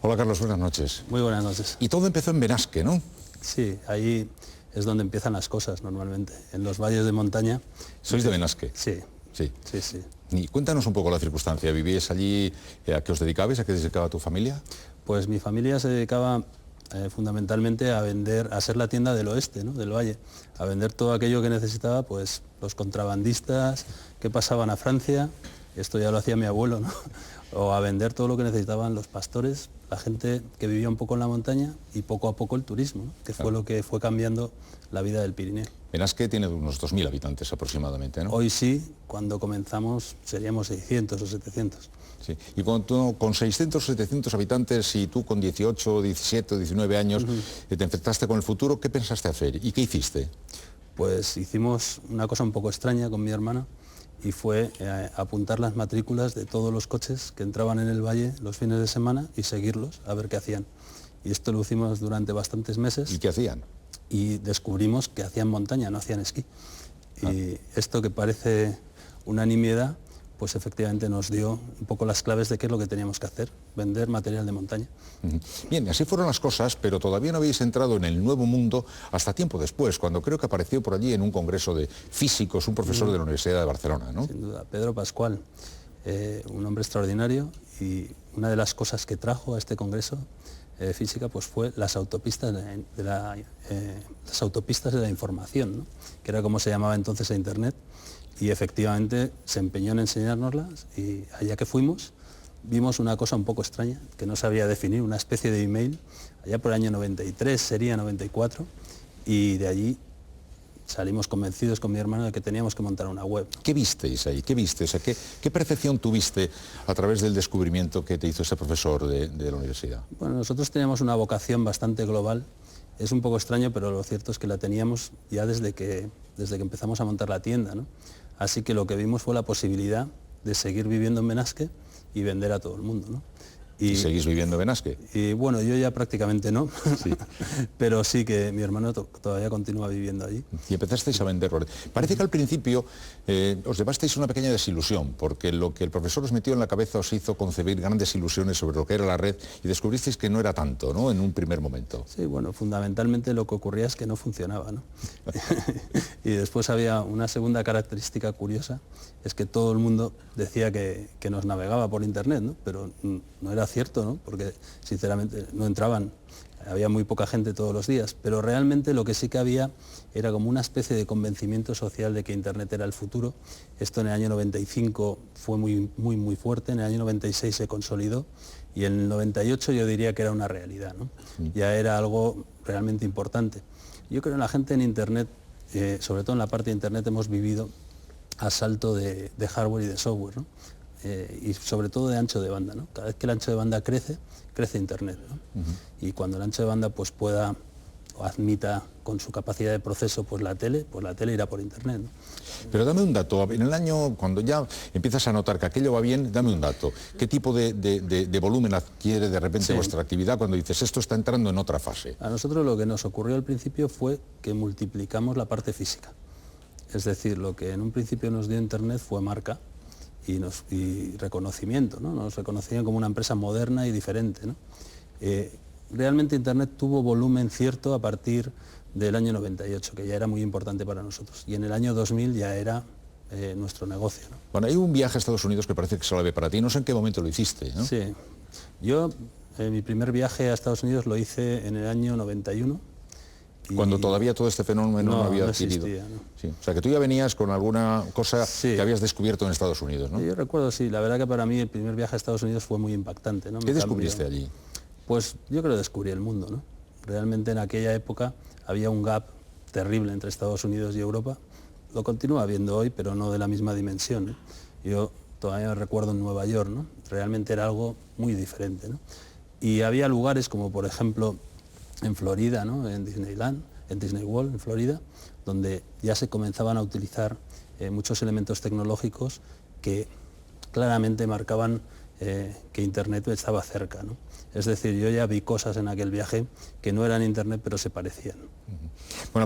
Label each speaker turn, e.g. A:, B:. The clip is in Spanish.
A: Hola Carlos, buenas noches.
B: Muy buenas noches.
A: Y todo empezó en Benasque, ¿no?
B: Sí, ahí es donde empiezan las cosas normalmente, en los valles de montaña.
A: ¿Sois de Benasque?
B: Sí.
A: Sí.
B: Sí, sí.
A: Y cuéntanos un poco la circunstancia. ¿Vivíais allí? ¿A qué os dedicabais? ¿A qué se dedicaba tu familia?
B: Pues mi familia se dedicaba fundamentalmente a vender, a ser la tienda del oeste, ¿no? Del valle, a vender todo aquello que necesitaba, pues los contrabandistas que pasaban a Francia, esto ya lo hacía mi abuelo, ¿no? O a vender todo lo que necesitaban los pastores, la gente que vivía un poco en la montaña y poco a poco el turismo, ¿no? Que fue lo que fue cambiando la vida del Pirineo.
A: Benasque tiene unos 2.000 habitantes aproximadamente, ¿no?
B: Hoy sí, cuando comenzamos seríamos 600 o 700.
A: Sí. Y cuando con 600 o 700 habitantes y tú con 18, 17, 19 años te enfrentaste con el futuro, ¿qué pensaste hacer y qué hiciste?
B: Pues hicimos una cosa un poco extraña con mi hermana y fue apuntar las matrículas de todos los coches que entraban en el valle los fines de semana y seguirlos a ver qué hacían. Y esto lo hicimos durante bastantes meses.
A: ¿Y qué hacían?
B: Y descubrimos que hacían montaña, no hacían esquí. Y esto que parece una nimiedad, pues efectivamente nos dio un poco las claves de qué es lo que teníamos que hacer, vender material de montaña.
A: Bien, así fueron las cosas, pero todavía no habéis entrado en el nuevo mundo hasta tiempo después, cuando creo que apareció por allí en un congreso de físicos, un profesor de la Universidad de Barcelona, ¿no?
B: Sin duda, Pedro Pascual, un hombre extraordinario, y una de las cosas que trajo a este congreso de física pues fue las autopistas las autopistas de la información, ¿no? Que era como se llamaba entonces a Internet. Y efectivamente se empeñó en enseñárnoslas y allá que fuimos vimos una cosa un poco extraña que no sabía definir, una especie de email, allá por el año 93, sería 94, y de allí salimos convencidos con mi hermano de que teníamos que montar una web.
A: ¿Qué visteis ahí? ¿Qué viste? O sea, ¿qué percepción tuviste a través del descubrimiento que te hizo ese profesor de la universidad?
B: Bueno, nosotros teníamos una vocación bastante global. Es un poco extraño, pero lo cierto es que la teníamos ya desde que empezamos a montar la tienda, ¿no? Así que lo que vimos fue la posibilidad de seguir viviendo en Benasque y vender a todo el mundo, ¿no?
A: ¿Y seguís viviendo en Benasque?
B: Y bueno, yo ya prácticamente no,
A: sí.
B: Pero sí que mi hermano todavía continúa viviendo allí.
A: Y empezasteis a vender. Parece que al principio os llevasteis una pequeña desilusión, porque lo que el profesor os metió en la cabeza os hizo concebir grandes ilusiones sobre lo que era la red y descubristeis que no era tanto, ¿no? En un primer momento.
B: Sí, bueno, fundamentalmente lo que ocurría es que no funcionaba, ¿no? Y después había una segunda característica curiosa, es que todo el mundo decía que nos navegaba por internet, ¿no? Pero no era cierto, ¿no? Porque sinceramente no entraban, había muy poca gente todos los días, pero realmente lo que sí que había era como una especie de convencimiento social de que internet era el futuro. Esto en el año 95 fue muy fuerte, en el año 96 se consolidó y en el 98 yo diría que era una realidad, ¿no? Ya era algo realmente importante. Yo creo que la gente en internet, sobre todo en la parte de internet, hemos vivido asalto de hardware y de software, ¿no? Y sobre todo de ancho de banda, ¿no? Cada vez que el ancho de banda crece internet, ¿no? Y cuando el ancho de banda pues pueda o admita con su capacidad de proceso pues la tele irá por internet, ¿no?
A: Pero dame un dato, en el año, cuando ya empiezas a notar que aquello va bien, dame un dato. ¿Qué tipo de volumen adquiere de repente vuestra actividad cuando dices esto está entrando en otra fase?
B: A nosotros lo que nos ocurrió al principio fue que multiplicamos la parte física. Es decir, lo que en un principio nos dio internet fue marca y reconocimiento, ¿no? Nos reconocían como una empresa moderna y diferente, ¿no? Realmente internet tuvo volumen cierto a partir del año 98, que ya era muy importante para nosotros, y en el año 2000 ya era nuestro negocio, ¿no?
A: Bueno, hay un viaje a Estados Unidos que parece que se lo ve para ti, no sé en qué momento lo hiciste, ¿no?
B: Sí, yo mi primer viaje a Estados Unidos lo hice en el año 91.
A: Cuando todavía todo este fenómeno no había adquirido.
B: Existía, ¿no?
A: Sí. O sea, que tú ya venías con alguna cosa que habías descubierto en Estados Unidos, ¿no?
B: Yo recuerdo, sí, la verdad que para mí el primer viaje a Estados Unidos fue muy impactante, ¿no?
A: ¿Qué descubriste allí?
B: Pues yo creo que descubrí el mundo, ¿no? Realmente en aquella época había un gap terrible entre Estados Unidos y Europa. Lo continúa habiendo hoy, pero no de la misma dimensión, ¿no? Yo todavía recuerdo en Nueva York, ¿no? Realmente era algo muy diferente, ¿no? Y había lugares como, por ejemplo, en Florida, ¿no? En Disneyland, en Disney World, en Florida, donde ya se comenzaban a utilizar muchos elementos tecnológicos que claramente marcaban que internet estaba cerca, ¿no? Es decir, yo ya vi cosas en aquel viaje que no eran internet, pero se parecían.
A: Bueno,